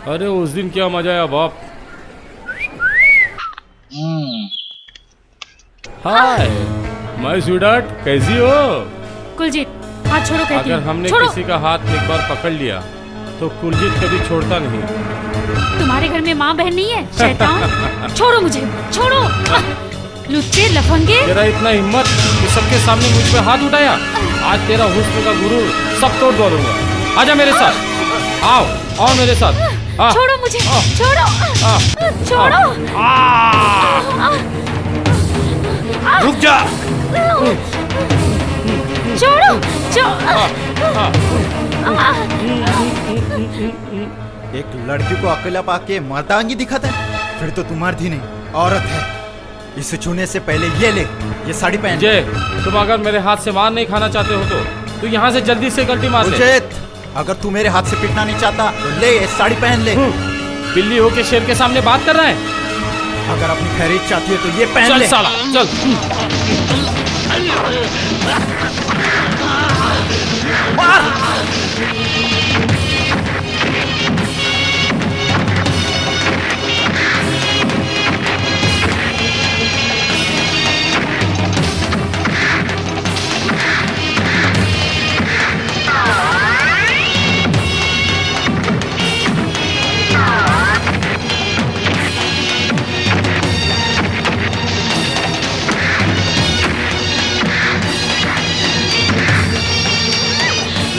अरे उस दिन क्या मजा आया बाप। हाय माय स्वीटहार्ट, कैसी हो? कुलजीत हाथ छोड़ो कहती अगर हूँ। हमने छोड़ो। किसी का हाथ एक बार पकड़ लिया तो कुलजीत कभी छोड़ता नहीं। तुम्हारे घर में माँ बहन नहीं है शैतान। छोड़ो मुझे, छोड़ो। लुच्चे लफंगे। तेरा इतना हिम्मत कि सबके सामने मुझ पे हाथ उठाया। आज तेरा हुस्न का गुरूर सब तोड़ दूंगा। आजा मेरे साथ, आओ आओ मेरे साथ। छोड़ो मुझे, छोड़ो, छोड़ो। रुक जा। छोड़ो, एक लड़की को अकेला पाके मर्दांगी दिखाता है, फिर तो तुम मर्द ही नहीं औरत है। इसे छूने से पहले ये ले, ये साड़ी पहन। जय, तुम अगर मेरे हाथ से मार नहीं खाना चाहते हो तो यहाँ से जल्दी से गलती मार ले। उचित, अगर तू मेरे हाथ से पिटना नहीं चाहता तो ले ये साड़ी पहन ले। बिल्ली होके शेर के सामने बात कर रहा है। अगर अपनी खैरियत चाहती है तो ये पहन चल ले। साला चल। मार।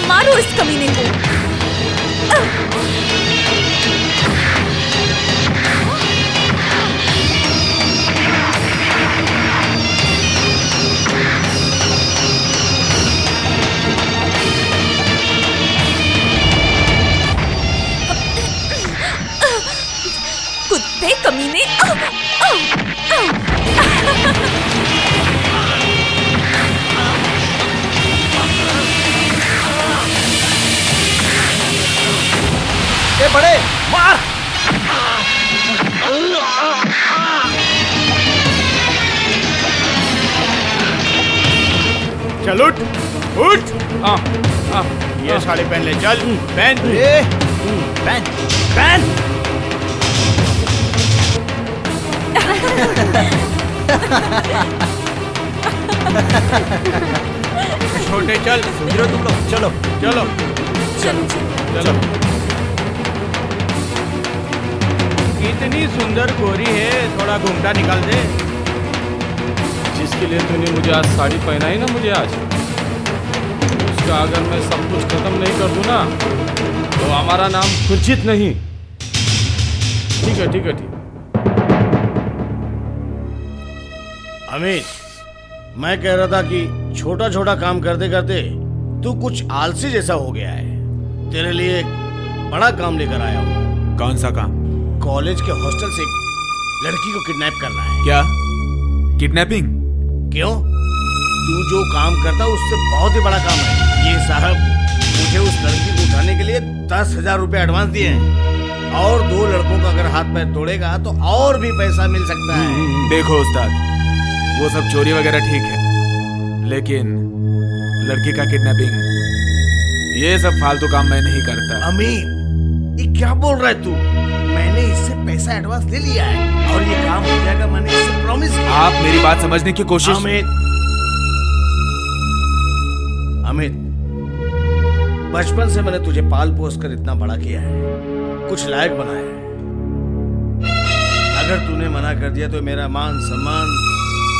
मारो इस कमीने को। कुत्ते कमीने। ए बड़े, मार। चल उठ उठ। ये साड़ी पहन ले, चल पहन। ए, पहन पहन। छोटे चल। हीरो तुम लोग चलो चलो चलो। कितनी सुंदर गोरी है, थोड़ा घूमटा निकाल दे। जिसके लिए तूने मुझे आज साड़ी पहनाई ना, मुझे आज उसका अगर मैं सब कुछ खत्म नहीं कर दूं ना तो हमारा नाम खुर्शीद नहीं। ठीक है ठीक है ठीक। अमित, मैं कह रहा था कि छोटा छोटा काम करते करते तू कुछ आलसी जैसा हो गया है। तेरे लिए एक बड़ा काम लेकर आया हूँ। कौन सा काम? कॉलेज के हॉस्टल से एक लड़की को किडनैप करना है। क्या किडनैपिंग? क्यों? तू जो काम करता उससे बहुत ही बड़ा काम है ये साहब। मुझे उस लड़की को उठाने के लिए 10,000 रुपए एडवांस दिए हैं और 2 लड़कों का अगर हाथ पैर तोड़ेगा तो और भी पैसा मिल सकता है। देखो उस्ताद, वो सब चोरी वगैरह ठीक है, लेकिन लड़की का किडनैपिंग ये सब फालतू काम मैं नहीं करता। अमित, ये क्या बोल रहा है तू? मैंने इससे पैसा एडवांस ले लिया है और ये काम हो जाएगा, मैंने इससे प्रॉमिस किया। आप मेरी बात समझने की कोशिश। अमित, बचपन से मैंने तुझे पाल पोस कर इतना बड़ा किया है, कुछ लायक बनाया है। अगर तूने मना कर दिया तो मेरा मान सम्मान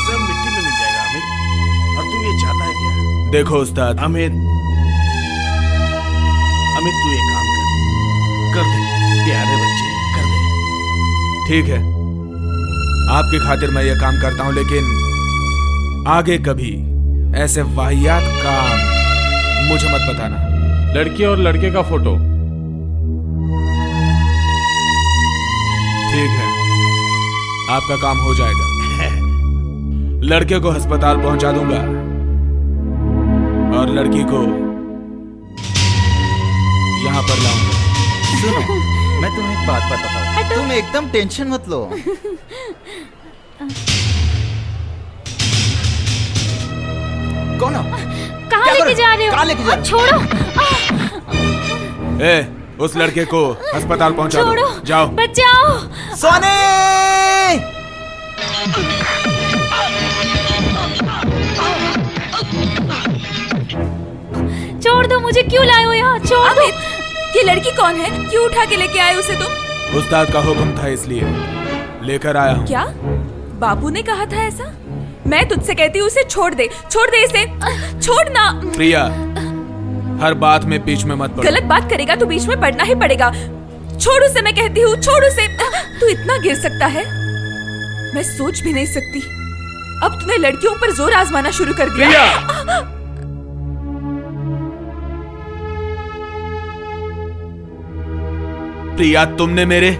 सब मिट्टी में मिल जाएगा अमित। और तू ये चाहता है क्या? देखो उस्ताद। अमित, तू ये काम कर दे, प्यारे बच्चे, कर दे। ठीक है, आपकी खातिर मैं ये काम करता हूँ, लेकिन आगे कभी ऐसे वाहियात काम मुझे मत बताना। लड़की और लड़के का फोटो। ठीक है, आपका काम हो जाएगा। लड़के को अस्पताल पहुंचा दूंगा और लड़की को यहाँ पर लाऊंगा। सुनो, मैं तुम्हें एक बात बताता हूँ, तुम एकदम टेंशन मत लो। कौन हो? कहाँ लेके जा रहे हो? कहाँ लेके जा रहे हो? छोड़ो। ए, उस लड़के को अस्पताल पहुंचा छोड़ो, दो। जाओ। बचाओ। सोनी! छोड़ दो मुझे, क्यों लाए हो यहाँ? छोड़ दो। अमित, ये लड़की कौन है? क्यों उठा के लेके आए उसे तुम? उस्ताद का हुक्म था इसलिए लेकर आया हूँ। क्या बाबू ने कहा था ऐसा? मैं तुझसे कहती हूँ उसे छोड़ दे इसे, छोड़ ना। प्रिया, हर बात में बीच में मत पड़ो। गलत बात करेगा तो बीच में पड़ना ही पड़ेगा। छोड़ उसे, मैं कहती हूँ, छोड़ उसे। तू इतना गिर सकता है, मैं सोच भी नहीं सकती। अब तूने लड़कियों पर जोर आजमाना शुरू कर दिया। प्रिया! प्रिया, तुमने मेरे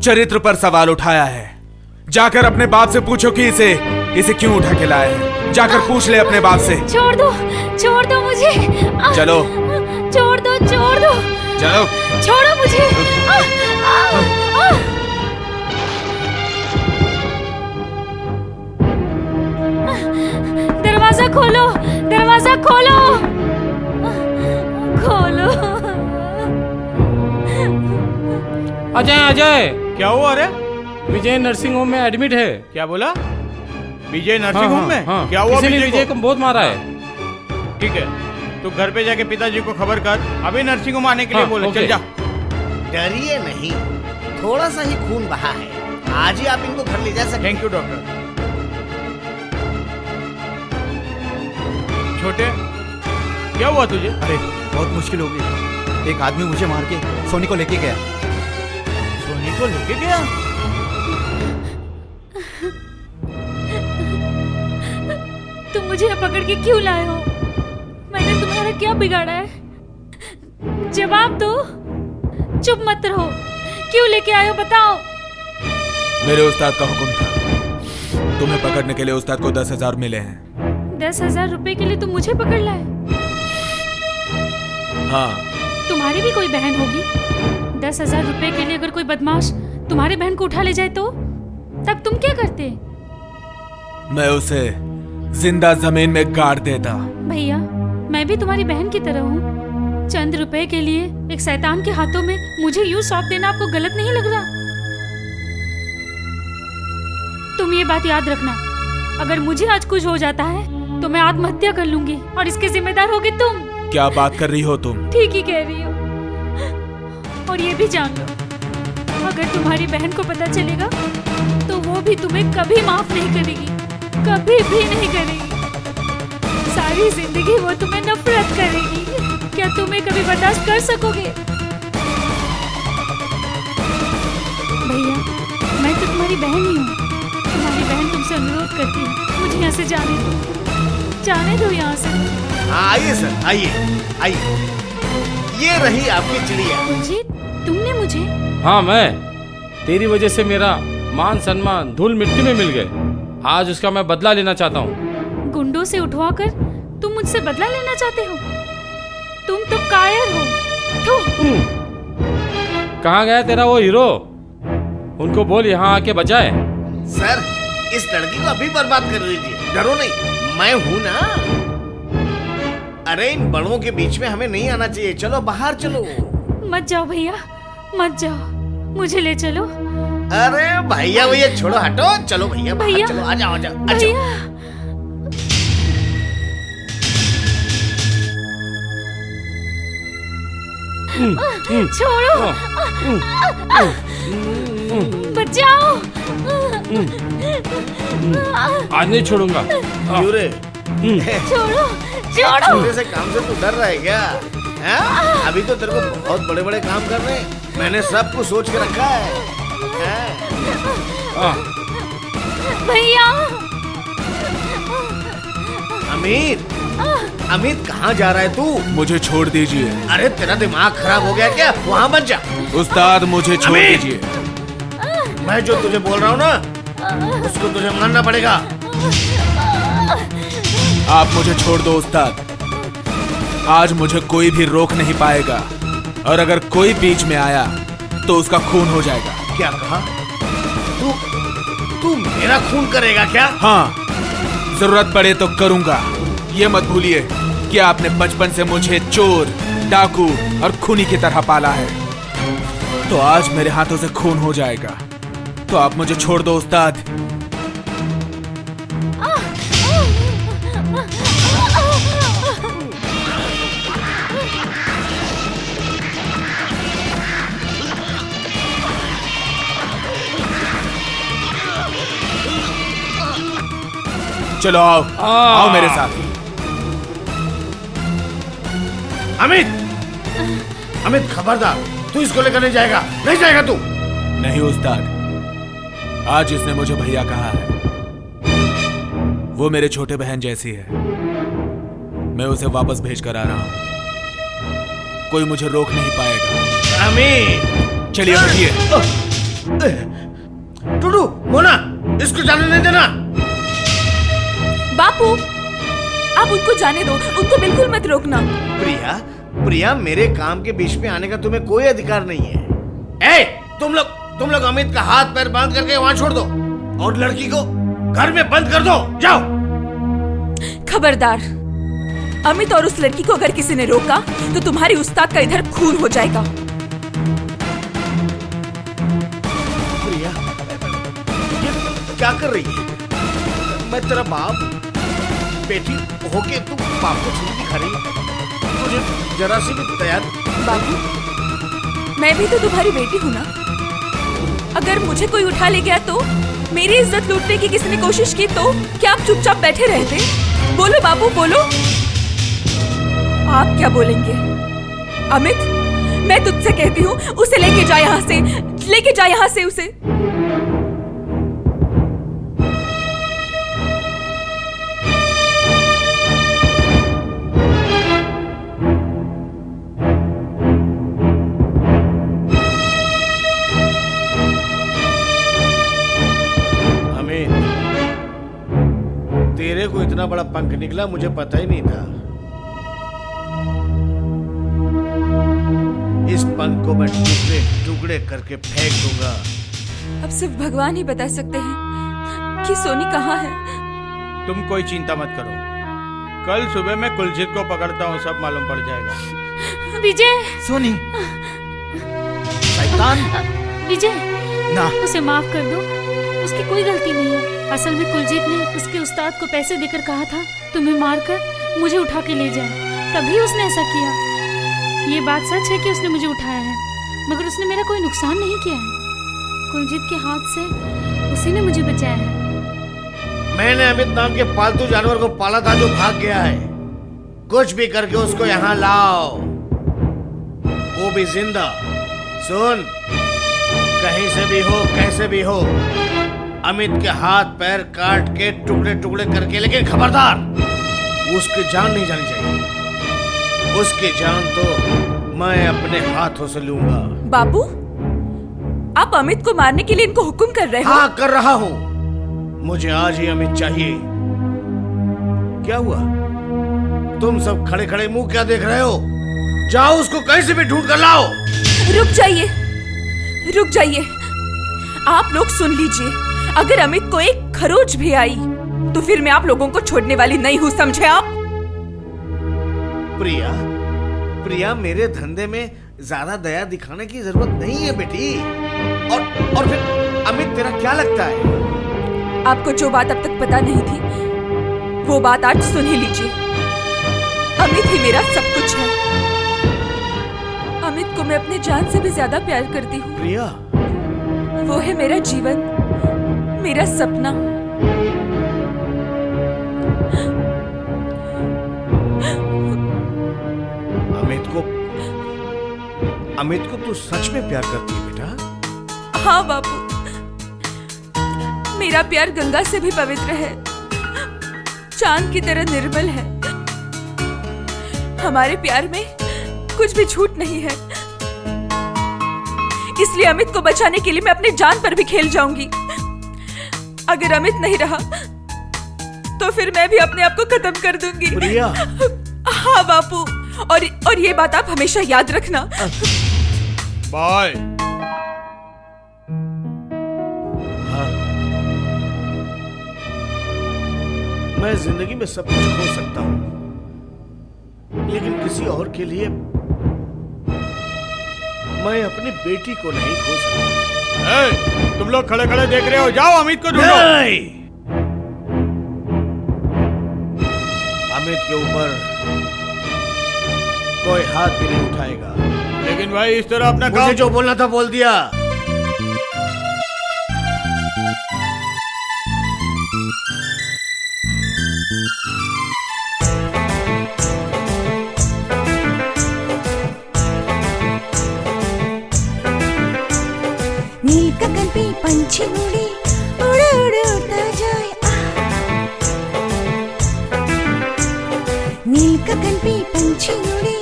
चरित्र पर सवाल उठाया है। जाकर अपने बाप से पूछो कि इसे क्यों उठा के लाए हैं। जाकर पूछ ले अपने बाप से। छोड़ दो मुझे। चलो। छोड़ दो। चलो। छोड़ो मुझे। दरवाजा खोलो। अजय! क्या हुआ? अरे विजय नर्सिंग होम में एडमिट है। क्या बोला? विजय नर्सिंग होम में? हाँ, क्या हुआ? किसी ने विजय विजय को को बहुत मारा है। ठीक है, तू घर पे जाके पिताजी को खबर कर, अभी नर्सिंग होम आने के लिए हाँ, बोले। ओके। चल जा। डरिए नहीं, थोड़ा सा ही खून बहा है, आज ही आप इनको घर ले जा सकते। Thank you doctor. छोटे, क्या हुआ तुझे? अरे बहुत मुश्किल हो गई। एक आदमी मुझे मार के सोनी को लेके गया। सोनी को लेके गया? तुम मुझे यहाँ पकड़ के क्यों लाए हो? मैंने तुम्हारा क्या बिगाड़ा है? जवाब दो। चुप मत रहो। क्यों लेके आए हो, बताओ। मेरे उस्ताद का हुक्म था। तुम्हें पकड़ने के लिए उस्ताद को 10,000 मिले हैं। 10,000 रुपए के लिए तुम मुझे पकड़ लाए? हाँ। तुम्हारी भी कोई बहन होगी। 10,000 रुपए के लिए अगर कोई बदमाश तुम्हारे बहन को उठा ले जाए तो तब तुम क्या करते? मैं उसे जिंदा जमीन में गाड़ देता। भैया, मैं भी तुम्हारी बहन की तरह हूँ। चंद रुपए के लिए एक शैतान के हाथों में मुझे यूं सौंप देना आपको गलत नहीं लग रहा? तुम ये बात याद रखना, अगर मुझे आज कुछ हो जाता है तो मैं आत्महत्या कर लूंगी और इसके जिम्मेदार होगी तुम। क्या बात कर रही हो तुम? ठीक ही कह रही हो। और ये भी जान लो, अगर तुम्हारी बहन को पता चलेगा तो वो भी तुम्हें कभी माफ नहीं करेगी, कभी भी नहीं करेगी। सारी जिंदगी वो तुम्हें नफरत करेगी। क्या तुम्हें कभी बर्दाश्त कर सकोगे? भैया, मैं तो तुम्हारी बहन ही हूँ। तुम्हारी बहन तुमसे अनुरोध करती है, मुझे यहाँ से जाने दो यहाँ से। आइए सर, आइए। ये रही आपकी चिड़िया। कुलजीत, तुमने मुझे? हाँ, मैं तेरी वजह से मेरा मान सम्मान धूल मिट्टी में मिल गए। आज उसका मैं बदला लेना चाहता हूँ। गुंडों से उठवाकर तुम मुझसे बदला लेना चाहते हो? तुम तो कायर हो। कहाँ गया तेरा वो हीरो? उनको बोल यहाँ आके बजाए। सर, इस लड़की को अभी बर्बाद कर दीजिए। डरो नहीं, मैं हूं ना। अरे इन बड़ों के बीच में हमें नहीं आना चाहिए। चलो बाहर चलो। मत जाओ भैया, मत जाओ, मुझे ले चलो। अरे भैया छोड़ो, हटो। चलो भैया बाहर भैया, चलो। आ जाओ। भैया। छोड़ो, बचाओ। आज नहीं छोड़ूंगा। क्यों रे? छोड़ो। छोटे से काम से तू डर रहा है क्या? हाँ? अभी तो तेरे को बहुत बड़े बड़े काम करने हैं। मैंने सब कुछ सोच के रखा है। हाँ। भैया। अमित कहाँ जा रहा है तू? मुझे छोड़ दीजिए। अरे तेरा दिमाग खराब हो गया क्या? वहाँ मत जा। उस्ताद, मुझे छोड़ अमित! दीजिए। मैं जो तुझे बोल रहा हूँ ना, उसको तुझे मानना पड़ेगा। आप मुझे छोड़ दो उस्ताद। आज मुझे कोई भी रोक नहीं पाएगा, और अगर कोई बीच में आया तो उसका खून हो जाएगा। क्या कहा? तू मेरा खून करेगा क्या? हाँ, जरूरत पड़े तो करूंगा। ये मत भूलिए कि आपने बचपन से मुझे चोर, डाकू और खूनी की तरह पाला है। तो आज मेरे हाथों से खून हो जाएगा। तो आप मुझे छोड़ दो उस्ताद। चलो आओ, आओ मेरे साथ। अमित, अमित खबरदार, तू इसको लेकर नहीं जाएगा, नहीं जाएगा तू। नहीं उस्ताद, आज इसने मुझे भैया कहा है। वो मेरे छोटे बहन जैसी है। मैं उसे वापस भेज कर आ रहा हूं। कोई मुझे रोक नहीं पाएगा। अमित, चलिए बैठिए। टुडू, मोना, इसको जाने नहीं देना। बापू, आप उनको जाने दो, उनको बिल्कुल मत रोकना। प्रिया, प्रिया, मेरे काम के बीच में आने का तुम्हें कोई अधिकार नहीं है। ए, तुम लोग अमित का हाथ पैर बांध करके वहां छोड़ दो और लड़की को घर में बंद कर दो। जाओ। खबरदार, अमित और उस लड़की को अगर किसी ने रोका तो तुम्हारी उस्ताद का इधर खून हो जाएगा। प्रिया, ये क्या कर रही है? मैं तेरा बाप, बेटी होके तू बाप को छुट्टी खा रही है? तुझे जरा सी भी तैयार। बाबू, मैं भी तो तुम्हारी बेटी हूँ ना। अगर मुझे कोई उठा ले गया तो, मेरी इज्जत लूटने की किसी ने कोशिश की तो क्या आप चुपचाप बैठे रहते? बोलो बाबू, बोलो। आप क्या बोलेंगे? अमित, मैं तुझसे कहती हूँ, उसे लेके जा यहाँ से, लेके जा यहाँ से उसे। तेरे को इतना बड़ा पंख निकला, मुझे पता ही नहीं था। इस पंख को मैं टुकड़े टुकड़े करके फेंक दूंगा। अब सिर्फ भगवान ही बता सकते हैं कि सोनी कहाँ है। तुम कोई चिंता मत करो, कल सुबह मैं कुलजीत को पकड़ता हूँ, सब मालूम पड़ जाएगा। विजय, सोनी, शैतान, विजय, ना, उसे माफ कर दो। उसकी कोई गलती नहीं है। असल में कुलजीत ने उसके उस्ताद को पैसे देकर कहा था तुम्हें मारकर मुझे उठा के ले जाए, तभी उसने ऐसा किया। ये बात सच है कि उसने मुझे उठाया है, मगर उसने मेरा कोई नुकसान नहीं किया है। कुलजीत के हाथ से उसी ने मुझे बचाया है। मैंने अमित नाम के पालतू जानवर को पाला था जो भाग गया है। कुछ भी करके उसको यहाँ लाओ, वो भी जिंदा। सुन, कहीं से भी हो, कैसे भी हो, अमित के हाथ पैर काट के टुकड़े टुकड़े करके, लेकिन खबरदार, उसकी जान नहीं जानी चाहिए। उसकी जान तो मैं अपने हाथों से लूंगा। बाबू, आप अमित को मारने के लिए इनको हुक्म कर रहे हो? हाँ, कर रहा हूँ। मुझे आज ही अमित चाहिए। क्या हुआ? तुम सब खड़े खड़े मुंह क्या देख रहे हो? जाओ, उसको कहीं से भी ढूंढ कर लाओ। रुक जाइए, रुक जाइए। आप लोग सुन लीजिए, अगर अमित को एक खरोच भी आई तो फिर मैं आप लोगों को छोड़ने वाली नहीं हूँ, समझे आप? प्रिया, प्रिया, मेरे धंधे में ज्यादा दया दिखाने की जरूरत नहीं है बेटी। और फिर अमित तेरा क्या लगता है? आपको जो बात अब तक पता नहीं थी, वो बात आज सुन ही लीजिए। अमित ही मेरा सब कुछ है। अमित को मैं अपने जान से भी ज्यादा प्यार करती हूँ। प्रिया, वो है मेरा जीवन, मेरा सपना। अमित को तू सच में प्यार करती है बेटा? हाँ बापू, मेरा प्यार गंगा से भी पवित्र है, चांद की तरह निर्मल है। हमारे प्यार में कुछ भी झूठ नहीं है। इसलिए अमित को बचाने के लिए मैं अपनी जान पर भी खेल जाऊंगी। अगर अमित नहीं रहा तो फिर मैं भी अपने आप को खत्म कर दूंगी। प्रिया। हाँ बापू, और ये बात आप हमेशा याद रखना। बॉय, हाँ, मैं जिंदगी में सब कुछ खो सकता हूं, लेकिन किसी और के लिए मैं अपनी बेटी को नहीं खो सकता। ए, तुम लोग खड़े खड़े देख रहे हो, जाओ अमित को ढूंढो। नहीं, अमित के ऊपर कोई हाथ भी नहीं उठाएगा। लेकिन भाई इस तरह अपना मुझे काम जो बोलना था बोल दिया। नील गगन पे पंछी उड़े उड़ उड़ उड़ता जाए नील गगन पे पंछी उड़े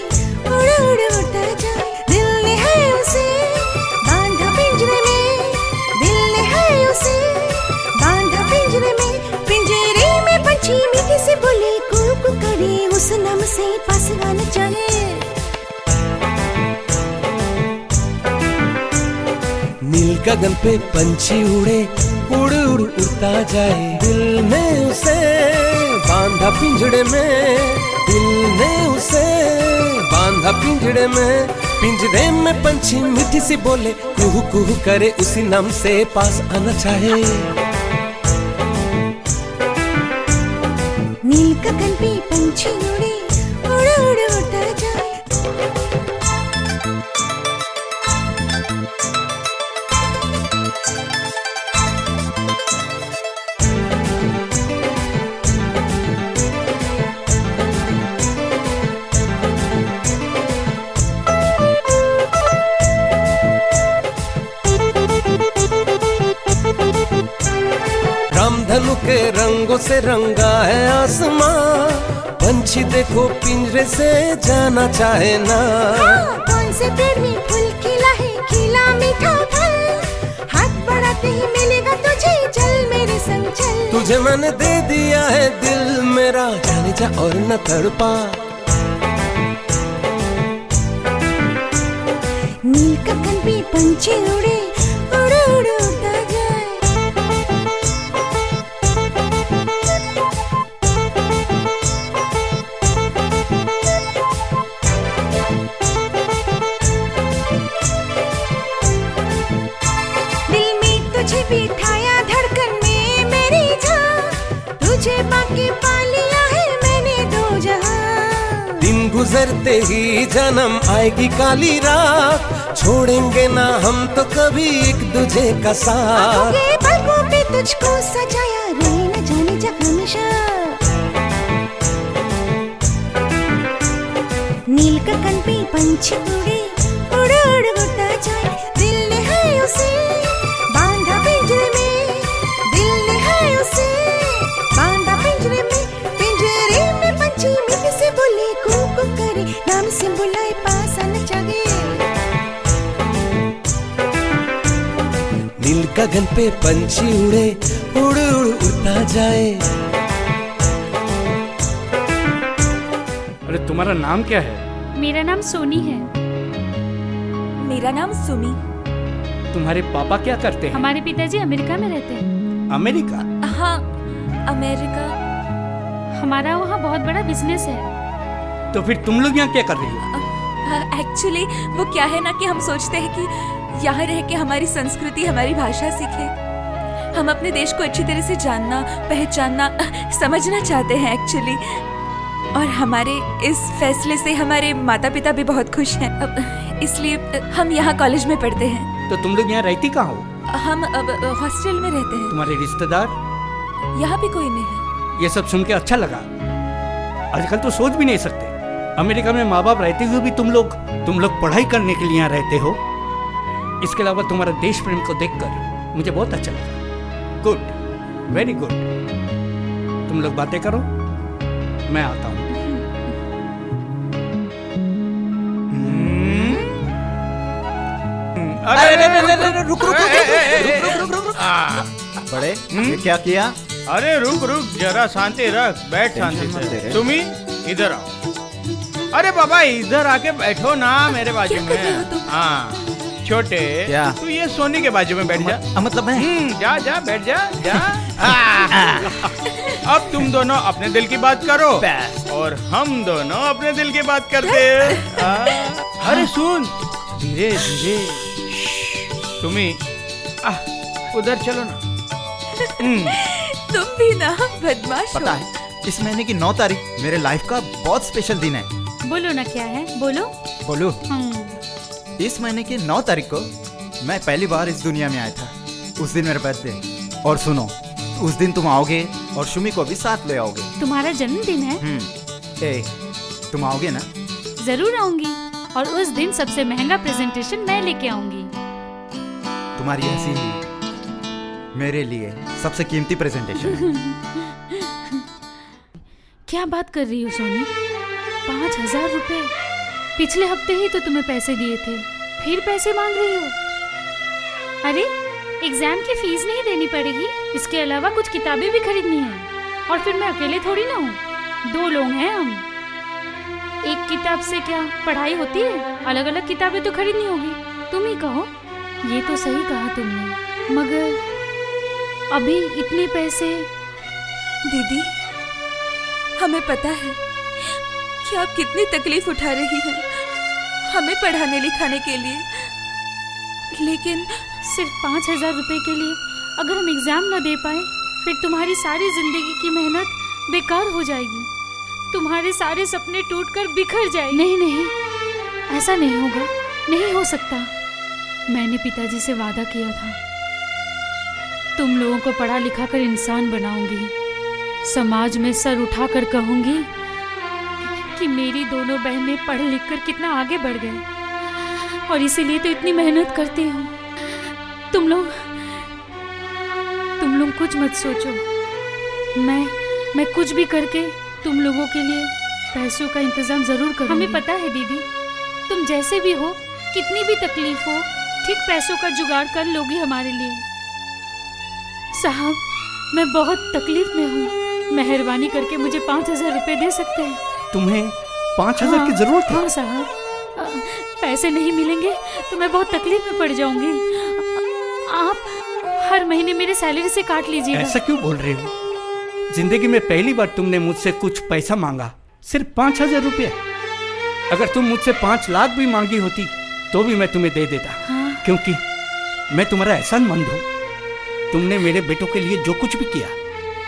उड़ उड़ उड़ता जाए दिल ने है उसे बांधा पिंजरे में दिल ने है उसे बांधा पिंजरे में पंछी मीठी से बोले कूक करे उस नम से पास आना चाहे नील गगन पे पंछी उड़े उड़ उड़ उड़ता जाए दिल ने उसे बांधा पिंजड़े में दिल ने उसे बांधा पिंजड़े में पंछी मीठी सी बोले कुहू कुहू करे उसी नाम से पास आना चाहे नील गगन पे पंछी उड़े उड़ उड़ उड़ता जाए रामधनु के रंगों से रंगा है आसमां पंछी देखो पिंजरे से जाना चाहे ना कौन से पेड़ में फूल खिला है खिला मीठा फल हाथ बढ़ाते ही मिलेगा तुझे चल मेरे संग चल तुझे मैंने दे दिया है दिल मेरा जाने जा और न तड़पा नील गगन पे पंछी उड़े उड़ उड़ उड़ता जाए दिल में तुझे बिठाया धड़कन में मेरी जान तुझे बाकी पा लिया है मैंने दो जहां दिन गुजरते ही जन्म आएगी काली रात छोड़ेंगे ना हम तो कभी एक दूजे का साथ आंखों के पलकों पे तुझको सजाया रहे न जाने जा हमेशा नील गगन पे पंछी उड़े उड़ उड़ उड़ता जाए दिल ने है उसे बांधा पिंजरे में दिल ने है उसे बांधा पिंजरे में पंछी मीठी से बोले कूक करे नाम से बुलाए पास आना चाहे नील गगन पे पंछी उड़े उड़ उड़ उड़ता जाए अरे तुम्हारा नाम क्या है? मेरा नाम सोनी है। मेरा नाम सुमी। तुम्हारे पापा क्या करते हैं? हमारे पिताजी अमेरिका में रहते हैं। अमेरिका? हाँ, अमेरिका। हमारा वहाँ बहुत बड़ा बिजनेस है। तो फिर तुम लोग यहाँ क्या कर रही हो? एक्चुअली वो क्या है ना कि हम सोचते हैं कि यहाँ रह के हमारी संस्कृति हमारी भाषा सीखे। हम अपने देश को अच्छी तरह से जानना पहचानना समझना चाहते हैं एक्चुअली। और हमारे इस फैसले से हमारे माता पिता भी बहुत खुश हैं। इसलिए हम यहाँ कॉलेज में पढ़ते हैं। तो तुम लोग यहाँ रहती कहाँ हो? हम अब हॉस्टल में रहते हैं। तुम्हारे रिश्तेदार? यहाँ भी कोई नहीं है। ये सब सुन के अच्छा लगा। आजकल तो सोच भी नहीं सकते अमेरिका में माँ बाप रहते हुए भी तुम लोग पढ़ाई करने के लिए यहाँ रहते हो। इसके अलावा तुम्हारा देश प्रेम को देखकर मुझे बहुत अच्छा लगा। Good, very good. तुम लोग बातें करो, मैं आता हूँ। रुक बड़े ये क्या किया? अरे रुक जरा शांति रख, बैठ शांति से। सुमी इधर आओ। अरे बाबा इधर आके बैठो ना मेरे बाजू क्या कर रहे हो में। तुम? हाँ छोटे, क्या? तू ये सोनी के बाजू में बैठ जा। मतलब मैं जा बैठ जा। अब तुम दोनों अपने दिल की बात करो और हम दोनों अपने दिल की बात करते हैं। अरे सुन, धीरे धीरे। सुमी, उधर चलो ना। तुम भी ना बदमाश पता हो। है इस महीने की 9 तारीख मेरे लाइफ का बहुत स्पेशल दिन है। बोलो ना क्या है, बोलो। बोलू, हम्म, इस महीने की 9 तारीख को मैं पहली बार इस दुनिया में आया था। उस दिन मेरा बर्थडे। और सुनो, उस दिन तुम आओगे और सुमी को भी साथ ले आओगे। तुम्हारा जन्मदिन है? ए, तुम आओगे ना? जरूर आऊंगी, और उस दिन सबसे महंगा प्रेजेंटेशन मैं लेके आऊंगी। तुम्हारी हंसी मेरे लिए सबसे कीमती प्रेजेंटेशन। क्या बात कर रही हो सोनी? 5,000 रुपए? पिछले हफ्ते ही तो तुम्हें पैसे दिए थे, फिर पैसे मांग रही हो? अरे, एग्जाम की फीस नहीं देनी पड़ेगी, इसके अलावा कुछ किताबें भी खरीदनी है। और फिर मैं अकेले थोड़ी ना हूँ, 2 लोग हैं हम। एक किताब से क्या पढ़ाई होती है? अलग अलग किताबें तो खरीदनी होगी। तुम ही कहो। ये तो सही कहा तुमने, मगर अभी इतने पैसे? दीदी, हमें पता है कि आप कितनी तकलीफ उठा रही हैं हमें पढ़ाने लिखाने के लिए, लेकिन सिर्फ 5,000 रुपए के लिए अगर हम एग्जाम न दे पाए, फिर तुम्हारी सारी जिंदगी की मेहनत बेकार हो जाएगी। तुम्हारे सारे सपने टूटकर बिखर जाएंगे। नहीं नहीं, ऐसा नहीं होगा, नहीं हो सकता। मैंने पिताजी से वादा किया था, तुम लोगों को पढ़ा लिखा कर इंसान बनाऊंगी। समाज में सर उठाकर कहूंगी कि मेरी दोनों बहनें पढ़ लिख कर कितना आगे बढ़ गए, और इसीलिए तो इतनी मेहनत करती हूँ। तुम लोग कुछ मत सोचो। मैं कुछ भी करके तुम लोगों के लिए पैसों का इंतजाम जरूर करूँगी। हमें पता है दीदी, तुम जैसे भी हो, कितनी भी तकलीफ हो, ठीक पैसों का जुगाड़ कर लोगी हमारे लिए। साहब, मैं बहुत तकलीफ में हूँ, मेहरबानी करके मुझे 5,000 रुपए दे सकते हैं? तुम्हें 5,000 की जरूरत है? हाँ साहब, पैसे नहीं मिलेंगे तो मैं बहुत तकलीफ में पड़ जाऊंगी। आप हर महीने मेरे सैलरी से काट लीजिएगा। ऐसा क्यों बोल रहे हो? जिंदगी में पहली बार तुमने मुझसे कुछ पैसा मांगा, सिर्फ 5,000 रुपये। अगर तुम मुझसे 5 लाख भी मांगी होती तो भी मैं तुम्हें दे देता। हाँ? क्योंकि मैं तुम्हारा एहसानमंद हूँ। तुमने मेरे बेटों के लिए जो कुछ भी किया,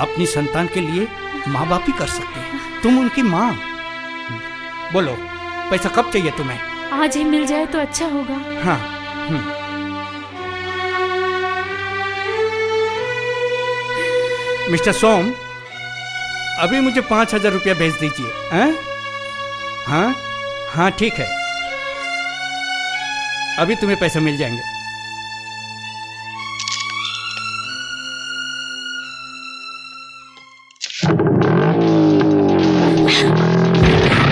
अपनी संतान के लिए माँ बाप ही कर सकते हैं। तुम उनकी माँ। बोलो, पैसा कब चाहिए तुम्हें? आज ही मिल जाए तो अच्छा होगा। हाँ। मिस्टर सोम, अभी मुझे 5,000 रुपया भेज दीजिए। हाँ हाँ हाँ, ठीक है, अभी तुम्हें पैसे मिल जाएंगे।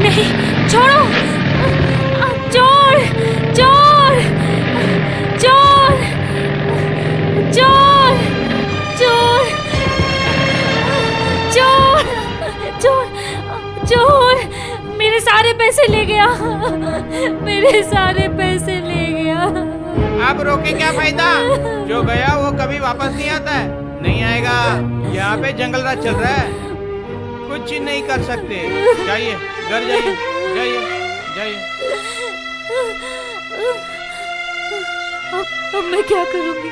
नहीं, छोड़ो! चोर! चोर! चोर! चोर! चोर! चोर! चोर! चोर! मेरे सारे पैसे ले गया, मेरे सारे पैसे ले गया। अब रोके क्या फायदा? जो गया वो कभी वापस नहीं आता है, नहीं आएगा। यहाँ पे जंगल राज चल रहा है, कुछ नहीं कर सकते। जाइए, घर जाइए, जाइए, जाइए। अब मैं क्या करूंगी?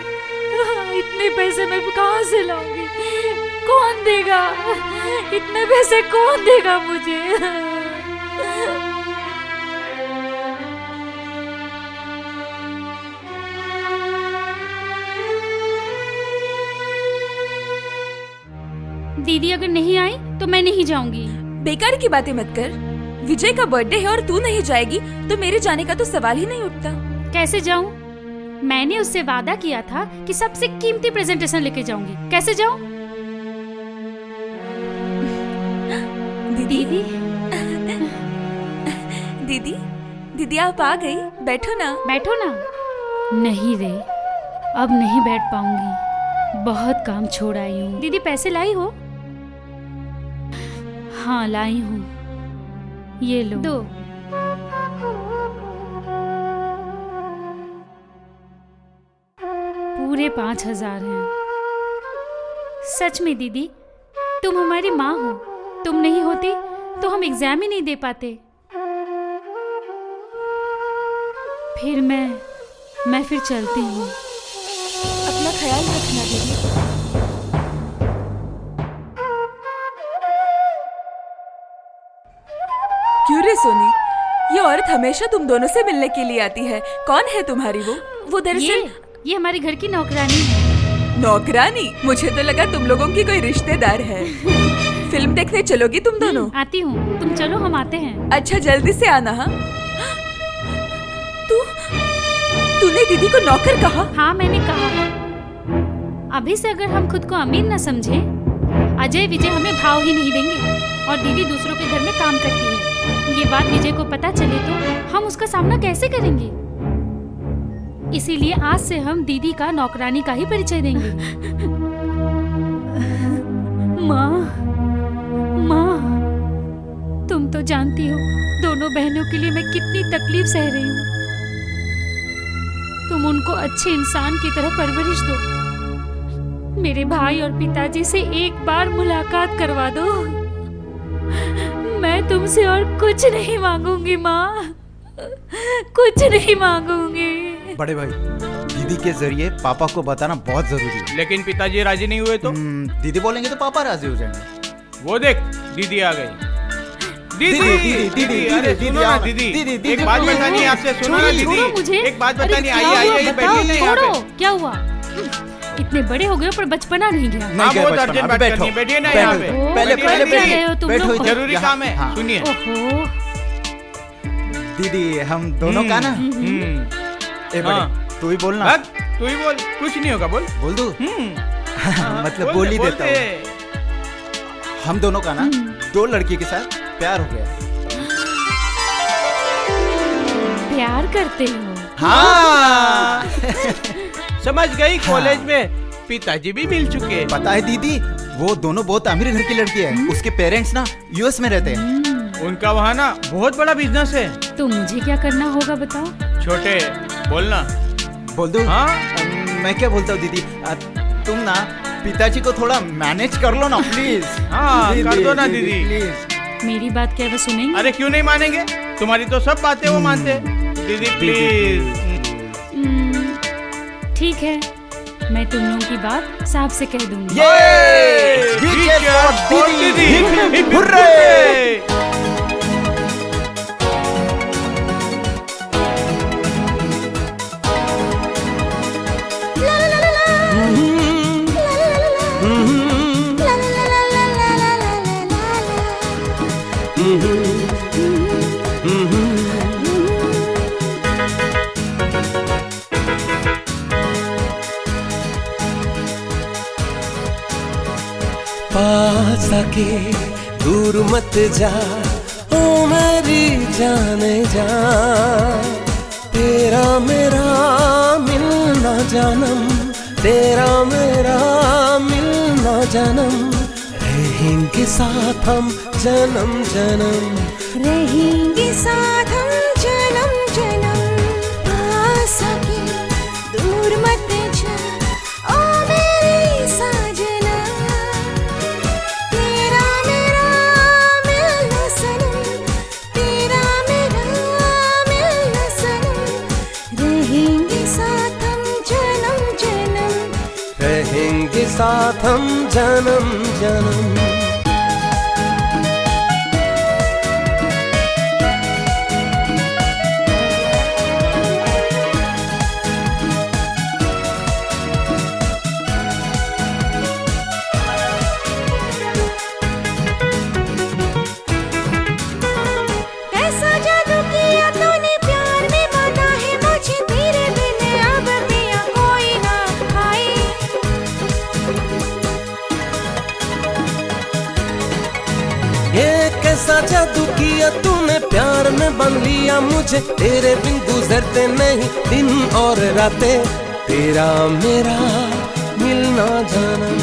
इतने पैसे मैं कहाँ से लाऊंगी? कौन देगा इतने पैसे? कौन देगा मुझे? दीदी अगर नहीं आई तो मैं नहीं जाऊंगी। बेकार की बातें मत कर। विजय का बर्थडे है और तू नहीं जाएगी तो मेरे जाने का तो सवाल ही नहीं उठता। कैसे जाऊं? मैंने उससे वादा किया था कि सबसे कीमती प्रेजेंटेशन लेके जाऊंगी। कैसे जाऊं? दीदी, दीदी, दीदी आप आ गई, बैठो ना। बैठो ना। नहीं रे, अब नहीं बैठ पाऊंगी, बहुत काम छोड़ आई हूँ। दीदी पैसे लाई हो? हाँ लाई हूँ, ये लो। दो। पूरे 5,000 हैं। सच में दीदी, तुम हमारी माँ हो। तुम नहीं होती तो हम एग्जाम ही नहीं दे पाते। फिर मैं फिर चलती हूँ। अपना ख्याल रखना दीदी। क्यों रे सोनी, ये औरत हमेशा तुम दोनों से मिलने के लिए आती है। कौन है तुम्हारी वो दरअसल ये हमारे घर की नौकरानी है। नौकरानी? मुझे तो लगा तुम लोगों की कोई रिश्तेदार है। फिल्म देखने चलोगी तुम दोनों? आती हूँ, तुम चलो, हम आते हैं। अच्छा जल्दी से आना। हाँ, तूने दीदी को नौकर कहा? हाँ मैंने कहा। अभी से अगर हम खुद को अमीर न समझे, अजय विजय हमें भाव ही नहीं देंगे। और दीदी दूसरों के घर में काम करती है, ये बात विजय को पता चले तो हम उसका सामना कैसे करेंगे? इसीलिए आज से हम दीदी का नौकरानी का ही परिचय देंगे। माँ, तुम तो जानती हो दोनों बहनों के लिए मैं कितनी तकलीफ सह रही हूँ। तुम उनको अच्छे इंसान की तरह परवरिश दो। मेरे भाई और पिताजी से एक बार मुलाकात करवा दो। मैं तुमसे और कुछ नहीं मांगूंगी माँ, कुछ नहीं मांगूंगी। बड़े भाई, दीदी के जरिए पापा को बताना बहुत जरूरी है। लेकिन पिताजी राजी नहीं हुए तो? दीदी बोलेंगे तो पापा राजी हो जाएंगे। वो देख, दीदी आ गई। दीदी, अरे सुनो ना दीदी, एक बात बतानी है आपसे, सुनो ना दीदी, एक बात बतानी। आइए बैठिए ना यहाँ पे। क्या हुआ? इतने बड़े हो गए पर बचपना नहीं गया। नहीं गया बहुत अर्जेंट बात करनी है, बैठिए ना यहाँ पे। पहले बैठो, जरूरी काम है, सुनिए। दीदी हम दोनों का ना, ए बड़े तू ही बोलना। तू ही बोल, कुछ नहीं होगा, बोल बोल दू। मतलब बोल ही देता हूँ। हम दोनों का ना दो लड़की के साथ प्यार हो गया। प्यार करते हो? हाँ। समझ गई, कॉलेज में पिताजी भी मिल चुके हैं। पता है दीदी, वो दोनों बहुत अमीर घर की लड़की है। उसके पेरेंट्स ना यूएस में रहते हैं। उनका वहाँ ना बहुत बड़ा बिजनेस है। तो मुझे क्या करना होगा बताओ? छोटे बोलना। बोल दो। हाँ, मैं क्या बोलता हूँ दीदी, तुम ना पिताजी को थोड़ा मैनेज कर लो ना प्लीज। हाँ कर दो ना दीदी, प्लीज। मेरी बात क्या वो सुनेंगे? अरे क्यों नहीं मानेंगे, तुम्हारी तो सब बातें वो मानते हैं। दीदी प्लीज। ठीक है, मैं तुम लोगों की बात साहब से कह दूंगी। पास आके दूर मत जा, ओ मेरी जाने जा। तेरा मेरा मिलना जन्म, तेरा मेरा मिलना जन्म। रहेंगे साथ हम जन्म जन्म, रहेंगे साथ हम जन्म जन्म। पास आके दूर मत जा, ओ मेरी साजना। तेरा मेरा मिलना सनम, तेरा मेरा मिलना सनम। रहेंगे साथ हम जन्म जन्म, रहेंगे साथ हम जन्म जन्म। कैसा जादू किया तूने प्यार में, बता है मुझे तेरे बिन अब पिया कोई ना खाए। ये कैसा जादू किया तूने, प्यार में बन लिया मुझे। तेरे बिन गुजरते नहीं दिन और रातें। तेरा मेरा मिलना जन्म,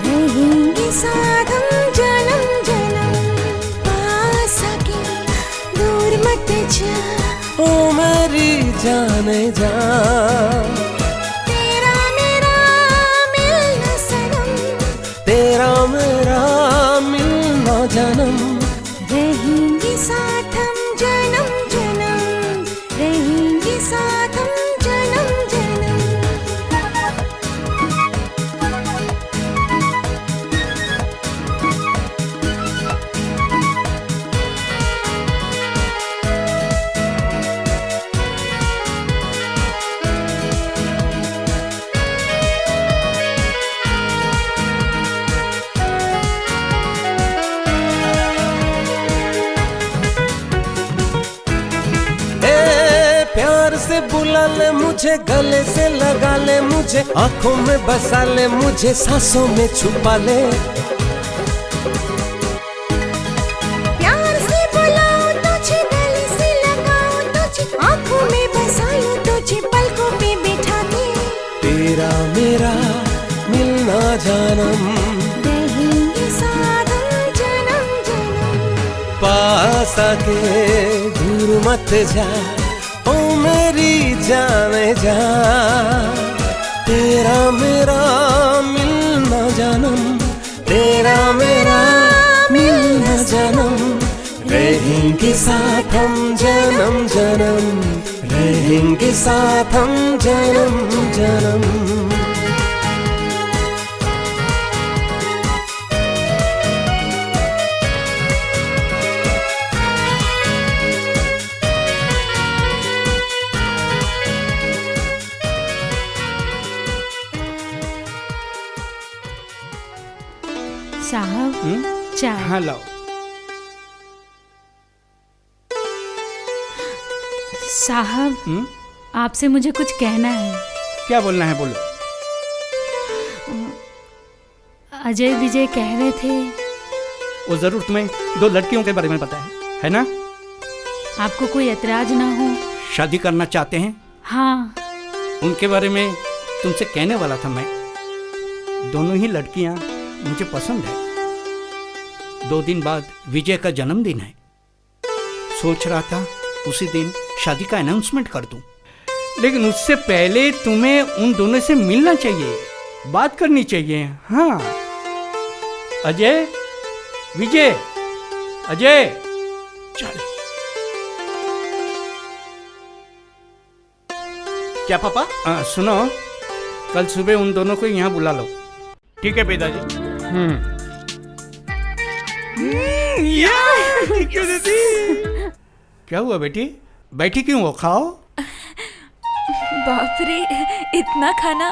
रहेंगे साथ हम जन्म जन्म। पास आके दूर मत जा, ओ मेरी जाने जा। तेरा मेरा मिलना सनम, तेरा मेरा मिलना जन्म। रहेंगे साथ हम जन्म जन्म। रहेंगे साथ से बुला ले मुझे, गले से लगा ले मुझे, आंखों में बसा ले मुझे, सांसों में छुपा ले। प्यार से बुलाऊं तुझे, गले से लगाऊं तुझे, आंखों में बसा लूं तुझे, पलकों पे बिठा के। तेरा मेरा मिलना जानम, रहेंगे साथ हम जन्म जन्म। पास आके दूर मत जा, ओ मेरी जाने जा। तेरा मेरा मिलना जानम, तेरा मेरा मिलना जानम, रहेंगे साथ हम जन्म जन्म, रहेंगे साथ हम जन्म जन्म। साहब चाय। हाँ लाओ। साहब आपसे मुझे कुछ कहना है। क्या बोलना है बोलो। अजय विजय कह रहे थे। वो जरूर तुम्हें 2 लड़कियों के बारे में पता है ना? आपको कोई एतराज ना हो। शादी करना चाहते हैं? हाँ। उनके बारे में तुमसे कहने वाला था मैं। दोनों ही लड़कियां मुझे पसंद है। 2 दिन बाद विजय का जन्मदिन है। सोच रहा था उसी दिन शादी का अनाउंसमेंट कर दूं, लेकिन उससे पहले तुम्हें उन दोनों से मिलना चाहिए, बात करनी चाहिए। हाँ अजय, विजय, अजय, चल। क्या पापा? सुनो, कल सुबह उन दोनों को यहाँ बुला लो। ठीक है पिताजी। क्या हुआ बेटी? बैठी क्यों हो? खाओ। बाप रे, इतना खाना!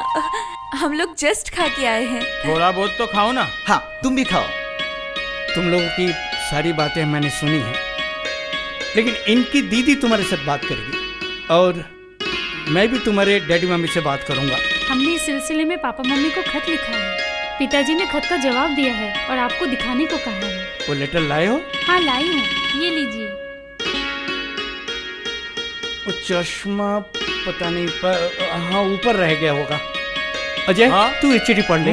हम लोग जस्ट खा के आए हैं। थोड़ा बहुत तो खाओ ना। हाँ तुम भी खाओ। तुम लोगों की सारी बातें मैंने सुनी हैं, लेकिन इनकी दीदी तुम्हारे साथ बात करेगी और मैं भी तुम्हारे डैडी मम्मी से बात करूंगा। हमने इस सिलसिले में पापा मम्मी को खत लिखा है। पिताजी ने खत का जवाब दिया है और आपको दिखाने को कहा है। वो लेटर लाए हो? हाँ लाई हूँ, ये लीजिए। वो चश्मा पता नहीं पर हाँ ऊपर रह गया होगा। अजय हाँ? तू ये चिट्ठी पढ़ ले।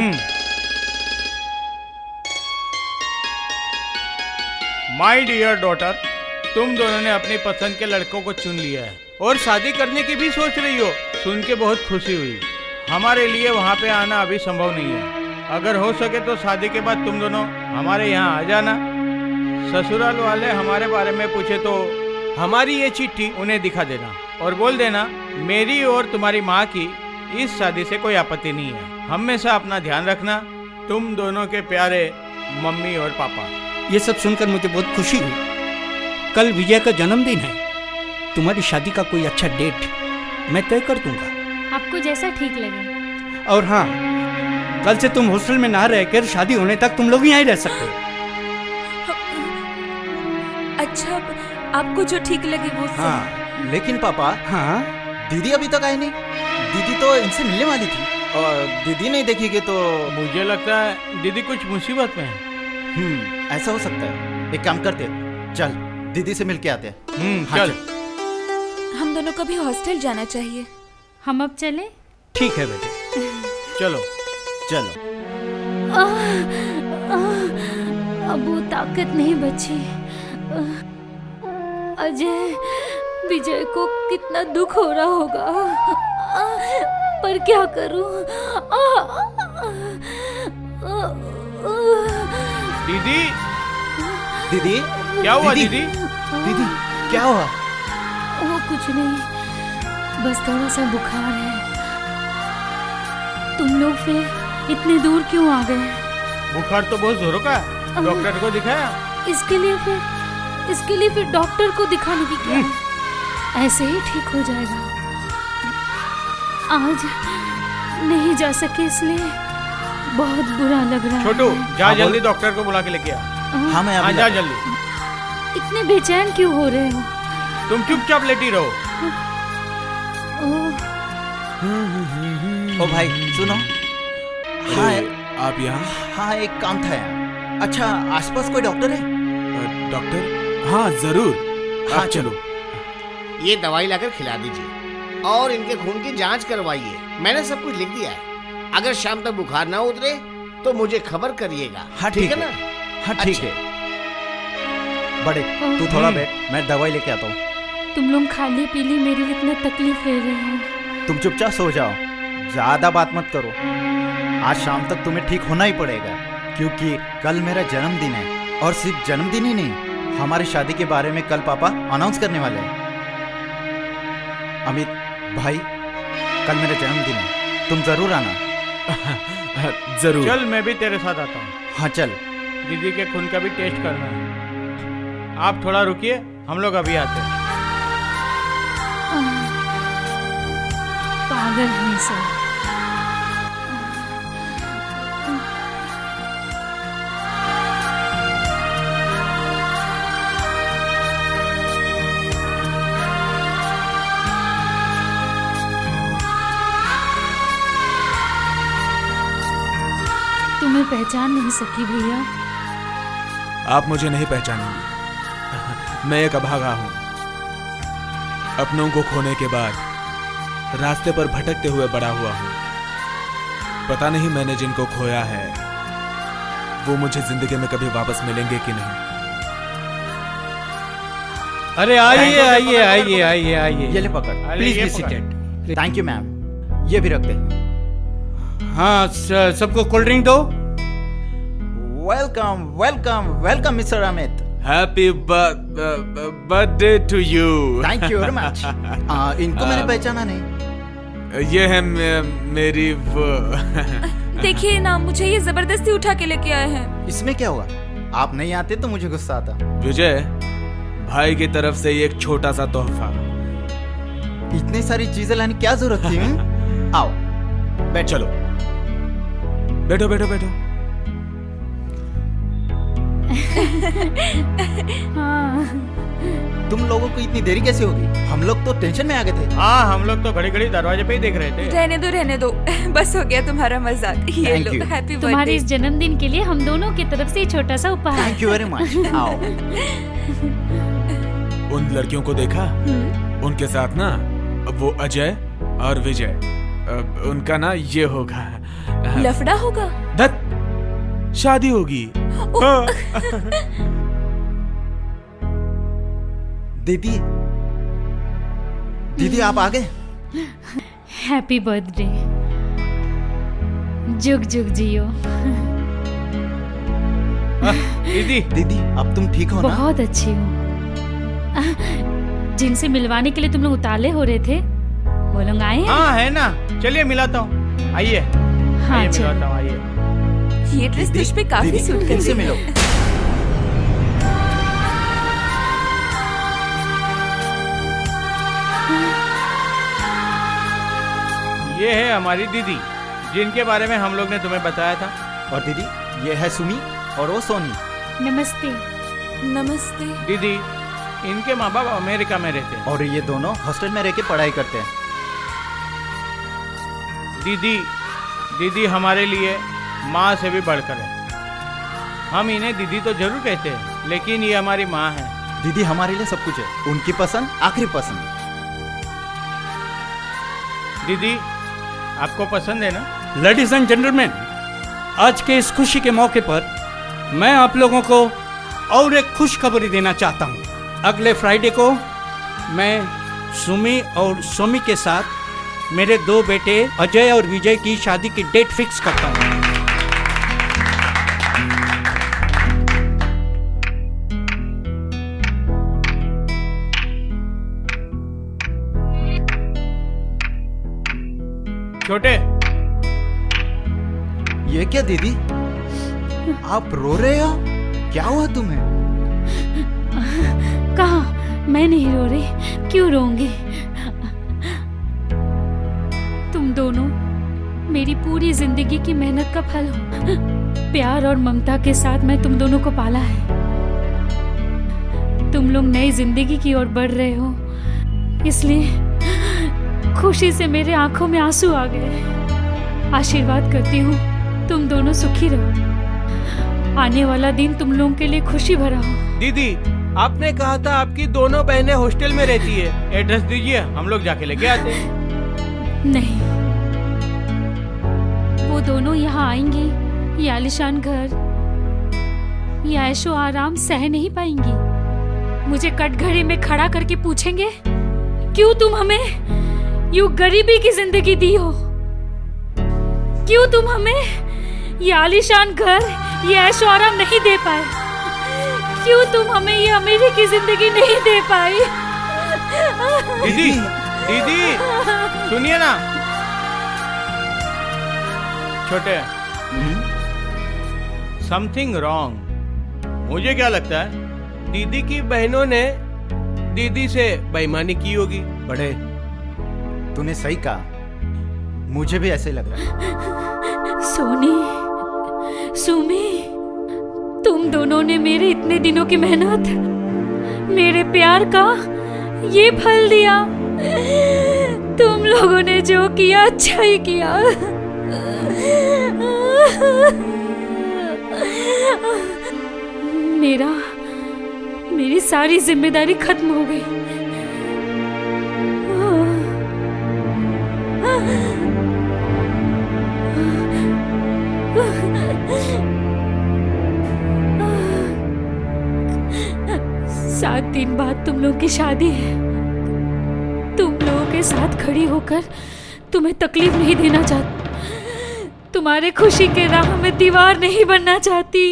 माय डियर डॉटर, तुम दोनों ने अपनी पसंद के लड़कों को चुन लिया है और शादी करने की भी सोच रही हो। सुन के बहुत खुशी हुई। हमारे लिए वहाँ पे आना अभी संभव नहीं है। अगर हो सके तो शादी के बाद तुम दोनों हमारे यहाँ आ जाना। ससुराल वाले हमारे बारे में पूछे तो हमारी ये चिट्ठी उन्हें दिखा देना और बोल देना मेरी और तुम्हारी माँ की इस शादी से कोई आपत्ति नहीं है। हमेशा अपना ध्यान रखना। तुम दोनों के प्यारे मम्मी और पापा। ये सब सुनकर मुझे बहुत खुशी हुई। कल विजय का जन्मदिन है। तुम्हारी शादी का कोई अच्छा डेट मैं तय कर दूंगा। आपको जैसा ठीक लगे। और हाँ, कल से तुम हॉस्टल में ना रहकर शादी होने तक तुम लोग यहीं रह सकते हो। अच्छा, आपको जो ठीक लगे वो सही। हाँ लेकिन पापा, हाँ दीदी अभी तक आई नहीं। दीदी तो इनसे मिलने वाली थी और दीदी नहीं देखेगी तो मुझे लगता है दीदी कुछ मुसीबत में है। ऐसा हो सकता है। एक काम करते हैं, चल दीदी से मिलके आते हैं। हाँ, चल। हम दोनों को भी हॉस्टल जाना चाहिए। हम अब चले? ठीक है बेटे, चलो चलो। अब वो ताकत नहीं बची। अजय, विजय को कितना दुख हो रहा होगा, पर क्या करूं? दीदी, दीदी क्या हुआ दीदी? दीदी क्या हुआ? वो कुछ नहीं, बस थोड़ा सा बुखार है। तुम लोग फिर इतने दूर क्यों आ गए? बुखार तो बहुत जोरों का है। डॉक्टर को दिखाया? इसके लिए फिर डॉक्टर को दिखाने की क्या? ऐसे ही ठीक हो जाएगा। आज नहीं जा सके इसलिए बहुत बुरा लग रहा है। छोटू, जा जल्दी डॉक्टर को बुला के लेके आ। हाँ मैं अभी जा जल्दी। इतने बेचैन क्यों हो रहे हो? तुम चुपचाप लेटी रहो। ओ भाई सुनो। हाँ आप यहाँ? हाँ, एक काम था यार। अच्छा, आसपास कोई डॉक्टर है? डॉक्टर? हाँ जरूर। हाँ, आप चलो। ये दवाई लाकर खिला दीजिए और इनके खून की जांच करवाइए। मैंने सब कुछ लिख दिया है। अगर शाम तक बुखार ना उतरे तो मुझे खबर करिएगा। हाँ ठीक है ना? हाँ ठीक अच्छा। है। बड़े तू थोड़ा बैठ, मैं दवाई लेके आता हूँ। तुम लोग खाली पीली मेरे लिए इतना तकलीफ ले रहे हो। तुम चुपचाप सो जाओ, ज्यादा बात मत करो। आज शाम तक तुम्हें ठीक होना ही पड़ेगा, क्योंकि कल मेरा जन्मदिन है। और सिर्फ जन्मदिन ही नहीं, हमारी शादी के बारे में कल पापा अनाउंस करने वाले हैं। अमित भाई, कल मेरा जन्मदिन है, तुम जरूर आना। जरूर। चल मैं भी तेरे साथ आता हूँ। हाँ चल। दीदी के खून का भी टेस्ट करना है। आप थोड़ा रुकिए, हम लोग अभी आते हैं। पागल है सब। तुम्हें पहचान नहीं सकी भैया। आप मुझे नहीं पहचानेंगे। मैं एक अभागा हूं। अपनों को खोने के बाद रास्ते पर भटकते हुए बड़ा हुआ हूं। पता नहीं मैंने जिनको खोया है वो मुझे जिंदगी में कभी वापस मिलेंगे कि नहीं। अरे आइए आइए आइए आइए आइए। ये ले पकड़। प्लीज ये बी पकड़। सीटेड। थैंक यू मैम, ये भी रख दे। हाँ, सबको कोल्ड ड्रिंक दो। Welcome welcome welcome mister Amit. Happy birthday to you. Thank you very much. इनको मैंने पहचाना नहीं। ये है मेरी वो। देखिए ना, मुझे ये जबरदस्ती उठा के लेके आए हैं। इसमें क्या हुआ? आप नहीं आते तो मुझे गुस्सा आता। विजय, भाई की तरफ से ये एक छोटा सा तोहफा। इतनी सारी चीजें लाने की क्या जरूरत थी? आओ बैठ। चलो बैठो बैठो बैठो। हाँ। तुम लोगों को इतनी देरी कैसे होगी? हम लोग तो टेंशन में आ गए थे। हाँ, हम लोग तो घड़ी घड़ी दरवाजे पे ही देख रहे थे। रहने दो बस हो गया तुम्हारा मजाक। ये Thank लो, you. हैप्पी तुम्हारे बर्थडे। इस जन्मदिन के लिए हम दोनों की तरफ से छोटा सा उपहार। Thank you very much. आओ। उन लड़कियों को देखा? उनके साथ ना वो अजय और विजय, उनका ना ये होगा। लफड़ा होगा। धत, शादी होगी। दीदी दीदी आप आ गए? Happy birthday. जुग जुग जियो। दीदी दीदी अब तुम ठीक हो ना? बहुत अच्छी हूँ। जिनसे मिलवाने के लिए तुम लोग उतावले हो रहे थे वो लोग आए हैं? हाँ है ना, चलिए मिलाता हूँ। आइए हाँ आइए, चलो। मिलाता हूँ, आइए। ये ड्रेस तुझ पे काफी दीदी, सूट इनसे करती मिलो। है। ये है हमारी दीदी, जिनके बारे में हम लोग ने तुम्हें बताया था। और दीदी ये है सुमी और वो सोनी। नमस्ते। नमस्ते। दीदी, इनके माँ बाप अमेरिका में रहते हैं। और ये दोनों हॉस्टल में रह के पढ़ाई करते हैं। दीदी हमारे लिए माँ से भी बढ़कर है। हम इन्हें दीदी तो जरूर कहते हैं, लेकिन ये हमारी माँ है। दीदी हमारे लिए सब कुछ है, उनकी पसंद आखिरी पसंद। दीदी आपको पसंद है ना? लेडीज एंड जेंटलमैन, आज के इस खुशी के मौके पर मैं आप लोगों को और एक खुशखबरी देना चाहता हूँ। अगले फ्राइडे को मैं सुमी और सोमी के साथ मेरे 2 बेटे अजय और विजय की शादी की डेट फिक्स करता हूँ। छोटे, ये क्या दीदी, आप रो रहे हो? क्या हुआ तुम्हें? कहा मैं नहीं रो रही, क्यों रोऊंगी? तुम दोनों मेरी पूरी जिंदगी की मेहनत का फल हो। प्यार और ममता के साथ मैं तुम दोनों को पाला है। तुम लोग नई जिंदगी की ओर बढ़ रहे हो, खुशी से मेरे आंखों में आंसू आ गए। आशीर्वाद करती हूँ तुम दोनों सुखी रहो, आने वाला दिन तुम लोगों के लिए खुशी भरा हो। दीदी, आपने कहा था आपकी दोनों बहनें हॉस्टल में रहती है। एड्रेस दीजिए, हम लोग जाके लेके आते हैं। नहीं, वो दोनों यहाँ आएंगी, ये आलीशान घर, ये ऐशो आराम सह नहीं पाएंगी। मुझे कटघरे में खड़ा करके पूछेंगे, क्यों तुम हमें यूं गरीबी की जिंदगी दी हो? क्यों तुम हमें ये आलीशान घर, ये ऐशो आराम नहीं दे पाए? क्यों तुम हमें ये अमीरी की जिंदगी नहीं दे पाई? दीदी, दीदी, सुनिए ना। छोटे, समथिंग रॉन्ग। मुझे क्या लगता है दीदी की बहनों ने दीदी से बेईमानी की होगी। बड़े, तूने सही कहा, मुझे भी ऐसे लग रहा है। सोनी, सुमी, तुम दोनों ने मेरे इतने दिनों की मेहनत, मेरे प्यार का ये फल दिया। तुम लोगों ने जो किया अच्छा ही किया। मेरी सारी जिम्मेदारी खत्म हो गई। सात दिन बाद तुम लोगों की शादी है। तुम लोगों के साथ खड़ी होकर तुम्हें तकलीफ नहीं देना चाहती, तुम्हारे खुशी के राह में दीवार नहीं बनना चाहती।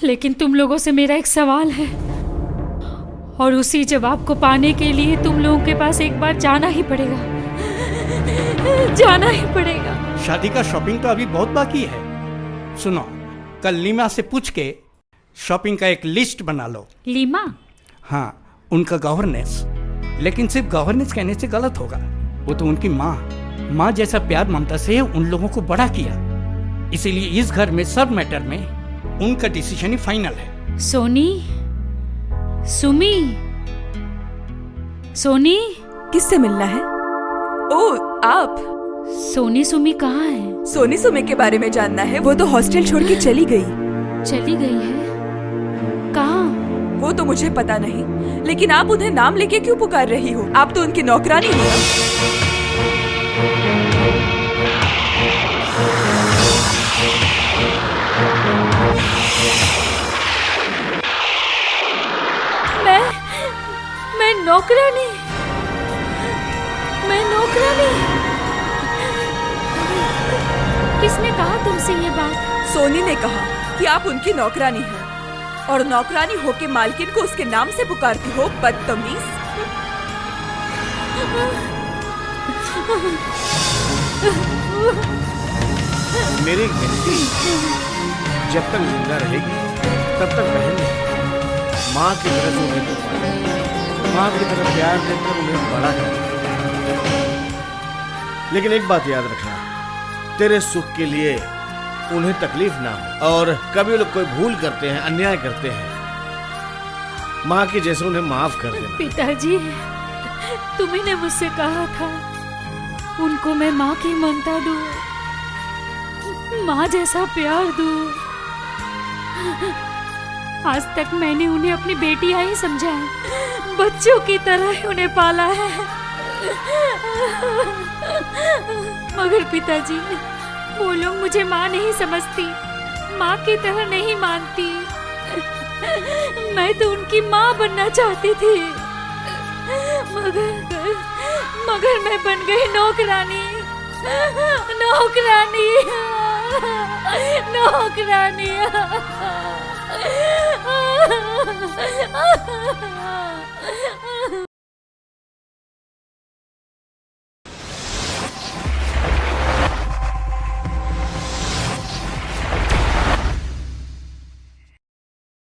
लेकिन तुम लोगों से मेरा एक सवाल है, और उसी जवाब को पाने के लिए तुम लोगों के पास एक बार जाना ही पड़ेगा, जाना ही पड़ेगा। शादी का शॉपिंग तो अभी बहुत बाकी है। सुनो, कल लीमा से पूछ के शॉपिंग का एक लिस्ट बना लो। लीमा? हाँ, उनका गवर्नेंस। लेकिन सिर्फ गवर्नेंस कहने से गलत होगा। वो तो उनकी माँ जैसा प्यार ममता से उन लोगों को बड़ा किया। इसीलिए इस घर में सब मैटर में उनका डिसीजन ही फाइनल है। सोनी, सुमी, सोनी, किससे मिलना है? ओ, आप? सोनी सुमी कहाँ है? सोनी सुमी के बारे में जानना है? वो तो हॉस्टल छोड़ के चली गई। चली गई है? कहाँ? वो तो मुझे पता नहीं, लेकिन आप उन्हें नाम लेके क्यों पुकार रही हो? आप तो उनकी नौकरानी हो ना? मैं नौकरानी? मैं नौकरानी? किसने कहा तुमसे ये बात? सोनी ने कहा कि आप उनकी नौकरानी हैं, और नौकरानी होके मालकिन को उसके नाम से पुकारती हो, बदतमीज। मेरी बेटी जब तक जिंदा रहेगी तब तक बहन माँ की तरह से उन्हें पुकारें, माँ की तरह प्यार देकर उन्हें बड़ा करें। लेकिन एक बात याद रखना, तेरे सुख के लिए उन्हें तकलीफ ना हो। और कभी लोग कोई भूल करते हैं, अन्याय करते हैं, माँ की जैसे उन्हें माफ कर देना। पिताजी, तुम्ही ने मुझसे कहा था उनको मैं माँ की ममता दूं, माँ जैसा प्यार दूं। आज तक मैंने उन्हें अपनी बेटियां ही समझा है, बच्चों की तरह ही उन्हें पाला है। मगर पिताजी, वो लोग मुझे माँ नहीं समझती, माँ की तरह नहीं मानती। मैं तो उनकी माँ बनना चाहती थी, मगर मैं बन गई नौकरानी। नौकरानी, नौकरानी।